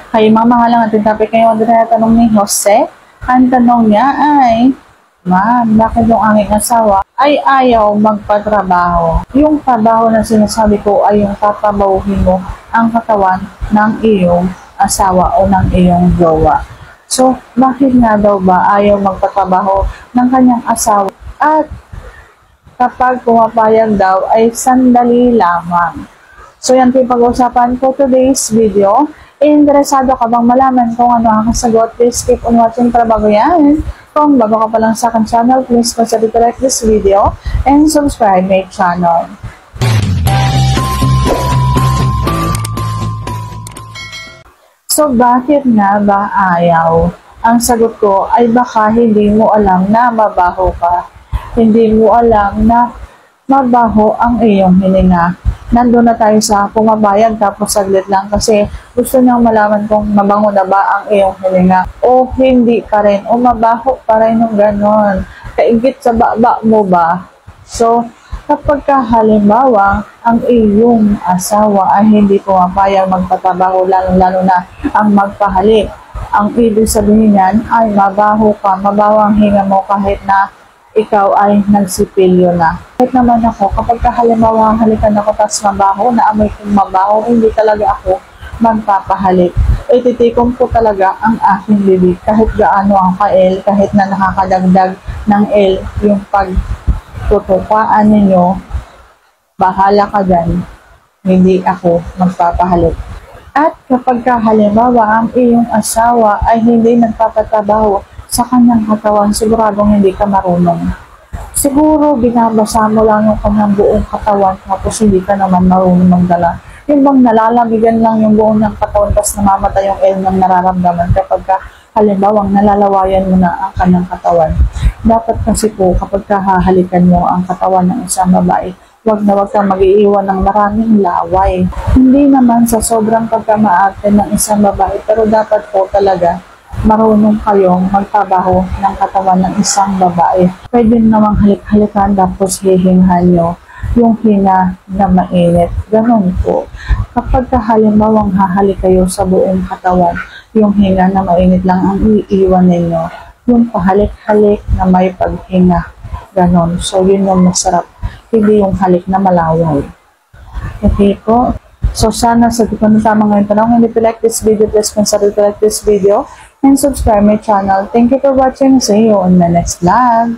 Hay mamahalang ating topic ngayon na tanong ni Jose. Ang tanong niya ay, Ma'am, bakit yung aking asawa ay ayaw magpatrabaho? Yung trabaho na sinasabi ko ay yung tatrabahuhin mo ang katawan ng iyong asawa o ng iyong jowa. So, bakit nga daw ba ayaw magpatrabaho ng kanyang asawa? At kapag pumapayag daw ay sandali lamang. So, yan po yung pag-uusapan ko today's video. Interesado ka bang malaman kung ano ang kasagot? Please keep on watching para bago yan. Kung bago ka pa lang sa akin channel, please consider to like this video and subscribe my channel. So, bakit nga ba ayaw? Ang sagot ko ay baka hindi mo alam na mabaho ka. Hindi mo alam na mabaho ang iyong hininga. Nandun na tayo sa pumabayag tapos saglit lang kasi gusto niyang malaman kung mabango na ba ang iyong hininga o hindi pa rin o mabaho pa rin yung ganon. Kaigit sa baba mo ba? So, kapag halimbawa ang iyong asawa ay hindi pumapayag magpatrabaho lalo na ang magpahalik, ang ibig sabihin niyan ay mabaho ka, mabaho ang hinga mo kahit na ikaw ay nagsipilyo na. Kahit naman ako, kapag halimbawa halikan ako tapos mabaho, na amoy kong mabaho, hindi talaga ako magpapahalik. Ititikom ko talaga ang aking bibig kahit gaano ang kael, kahit na nakakadagdag ng L yung pagtutukaan ninyo, bahala ka dyan, hindi ako magpapahalik. At kapag halimbawa ang iyong asawa ay hindi nagpapatrabaho sa kanyang katawan, siguradong hindi ka marunong. Siguro binabasa mo lang yung kanyang buong katawan tapos hindi ka naman marunong magdala. Yung bang nalalamigan lang yung buong ng katawan tapos namamatay yung L ng nararamdaman kapag halimbawa nalalawayan mo na ang kanyang katawan. Dapat kasi po kapag hahalikan mo ang katawan ng isang babae, wag kang mag-iiwan ng maraming laway. Hindi naman sa sobrang pagkamaarte ng isang babae, pero dapat po talaga marunong kayong magtrabaho ng katawan ng isang babae. Pwede namang halik-halikan tapos hihinghan nyo yung hinga na mainit. Ganon po. Kapag halimbawang hahalik kayo sa buong katawan, yung hinga na mainit lang ang iiwan ninyo. Yung pahalik-halik na may paghinga. Ganon. So, yun yung masarap. Hindi yung halik na malaway. Okay po. So, sana sa kung tama ngayon tanong, and if you like this video, please consider to like this video and subscribe my channel. Thank you for watching. See you on my next vlog.